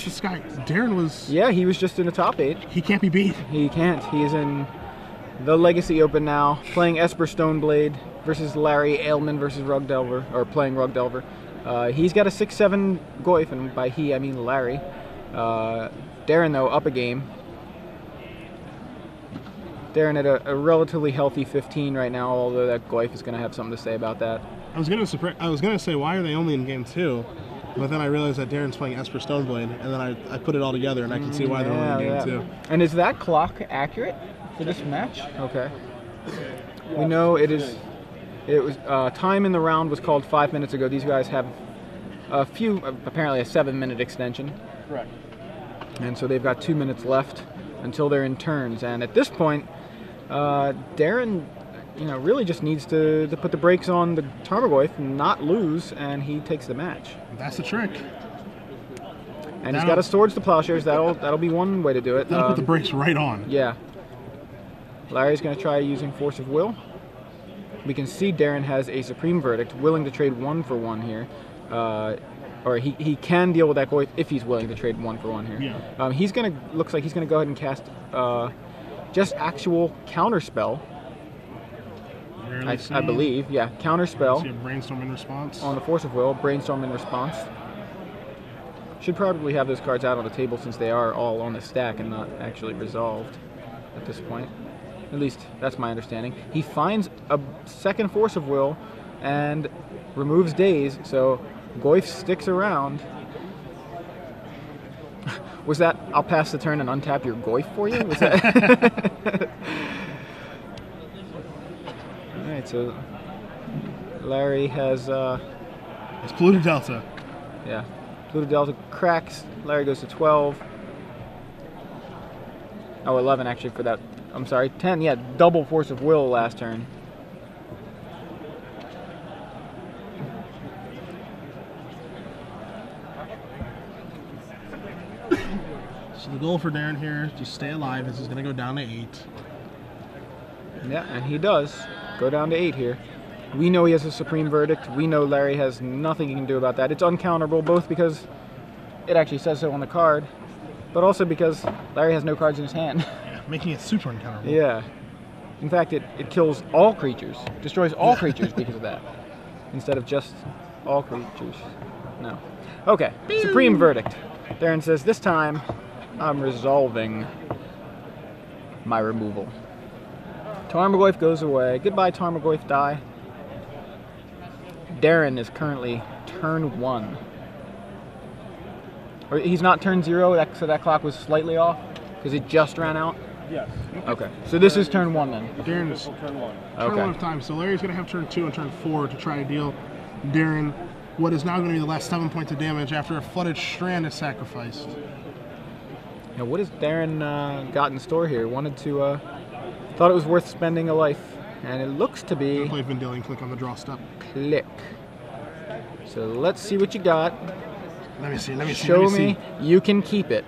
this guy? Darin was... Yeah, he was just in the top 8. He can't be beat. He can't. He is in the Legacy Open now, playing Esper Stoneblade versus Larry, Aleman versus Rug Delver, or playing Rug Delver. He's got a 6-7 Goyf, and by he, I mean Larry. Darin, though, up a game. Darin at a relatively healthy 15 right now, although that Goyf is going to have something to say about that. I was gonna say, why are they only in game 2? But then I realized that Darin's playing Esper Stoneblade, and then I put it all together, and I can see why they're only in game 2. And is that clock accurate for this match? Okay. We know it is. It was time in the round was called 5 minutes ago. These guys have apparently a 7-minute extension. Correct. And so they've got 2 minutes left until they're in turns. And at this point, Darin, really just needs to put the brakes on the Tarmogoyf, not lose, and he takes the match. That's the trick. And he's got a Swords to Plowshares. That'll be one way to do it. That'll put the brakes right on. Yeah. Larry's going to try using Force of Will. We can see Darin has a Supreme Verdict, willing to trade 1 for 1 here. Or he can deal with that Goyf if he's willing to trade 1 for 1 here. Yeah. Looks like he's gonna go ahead and cast just actual Counterspell. I believe, yeah, Counterspell. See a Brainstorm in response. On the Force of Will, Brainstorm in response. Should probably have those cards out on the table since they are all on the stack and not actually resolved at this point. At least that's my understanding. He finds a second Force of Will and removes Daze, so Goyf sticks around. Was that, I'll pass the turn and untap your Goyf for you? Was that? Alright, so Larry has... It's Pluto Delta. Yeah. Pluto Delta cracks. Larry goes to 12. Oh, 11 actually for that. I'm sorry, 10. Yeah, double Force of Will last turn. So the goal for Darin here is to stay alive. This is going to go down to 8. Yeah, and he does go down to 8 here. We know he has a Supreme Verdict. We know Larry has nothing he can do about that. It's uncounterable, both because it actually says so on the card, but also because Larry has no cards in his hand. Yeah, making it super uncounterable. Yeah. In fact, it kills all creatures, destroys all creatures because of that, instead of just all creatures. No. Okay, Supreme Verdict. Darin says, this time, I'm resolving my removal. Tarmogoyf goes away. Goodbye, Tarmogoyf, die. Darin is currently turn 1. Or he's not turn 0, so that clock was slightly off, because it just ran out? Yes. Okay, so this is turn 1 then? Darin is turn 1. Turn 1 of time, so Larry's going to have turn 2 and turn 4 to try to deal Darin what is now going to be the last 7 points of damage after a Flooded Strand is sacrificed. Now, what has Darin got in store here? Wanted to, thought it was worth spending a life, and it looks to be... Play Vendilion, click on the draw step. Click. So let's see what you got. Let me see. Show me. You can keep it.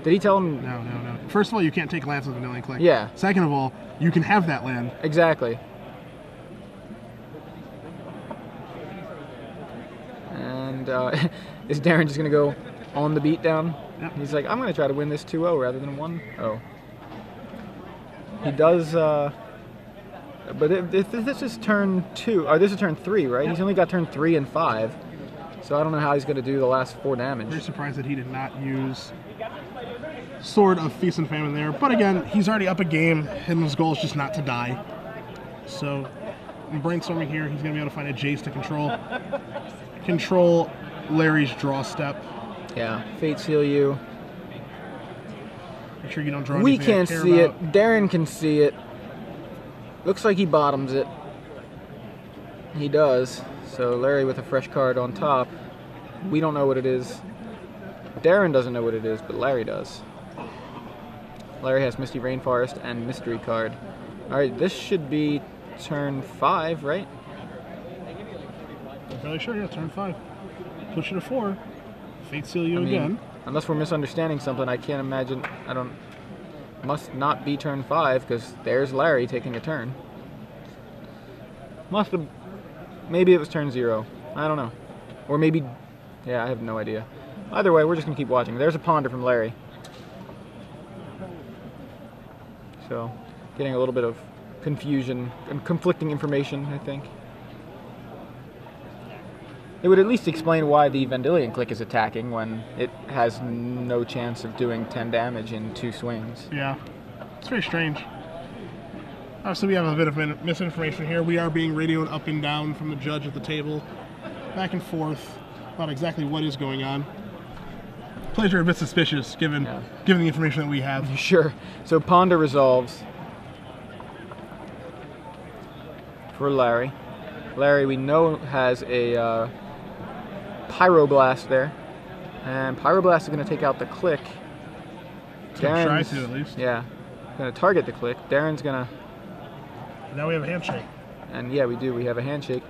Did he tell him? No. First of all, you can't take lands with Vendilion click. Yeah. Second of all, you can have that land. Exactly. And is Darin just going to go on the beatdown? Yep. He's like, I'm going to try to win this 2-0 rather than 1-0. He does, but if this is turn 2, or this is turn 3, right? He's only got turn 3 and 5, so I don't know how he's going to do the last 4 damage. Very surprised that he did not use Sword of Feast and Famine there, but again, he's already up a game, and his goal is just not to die. So, in brainstorming here, he's going to be able to find a Jace to control Larry's draw step. Yeah, Fate Seal you. Make sure you don't draw We anything can't I care see about. it. Darin can see it. Looks like he bottoms it. He does. So Larry with a fresh card on top. We don't know what it is. Darin doesn't know what it is, but Larry does. Larry has Misty Rainforest and Mystery card. Alright, this should be turn 5, right? I'm fairly sure, yeah, turn 5. Push it to 4. Fate Seal you again. Unless we're misunderstanding something, I can't imagine. Must not be turn 5 because there's Larry taking a turn. Must have. Maybe it was turn 0. I don't know. Or maybe. Yeah, I have no idea. Either way, we're just going to keep watching. There's a ponder from Larry. So, getting a little bit of confusion and conflicting information, I think. It would at least explain why the Vendilion click is attacking when it has no chance of doing 10 damage in 2 swings. Yeah, it's very strange. So we have a bit of misinformation here. We are being radioed up and down from the judge at the table, back and forth, about exactly what is going on. Players are a bit suspicious given the information that we have. Sure. So Ponder resolves for Larry. Larry, we know, has a Pyroblast there, and Pyroblast is going to take out the click. Try to, at least. Yeah, going to target the click. Darin's going to. Now we have a handshake. And yeah, we do. We have a handshake.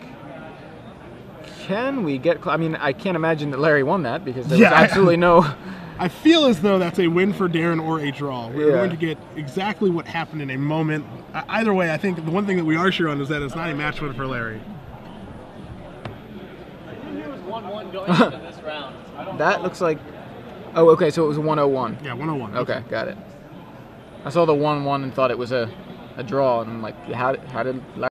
Can we get? I mean, I can't imagine that Larry won that because there was absolutely no. I feel as though that's a win for Darin or a draw. We're going to get exactly what happened in a moment. Either way, I think the one thing that we are sure on is that it's not a match win for Larry. That looks like. Oh, okay. So it was 101. Yeah, 101. Okay, got it. I saw the 1-1 and thought it was a draw, and I'm like, how did Larry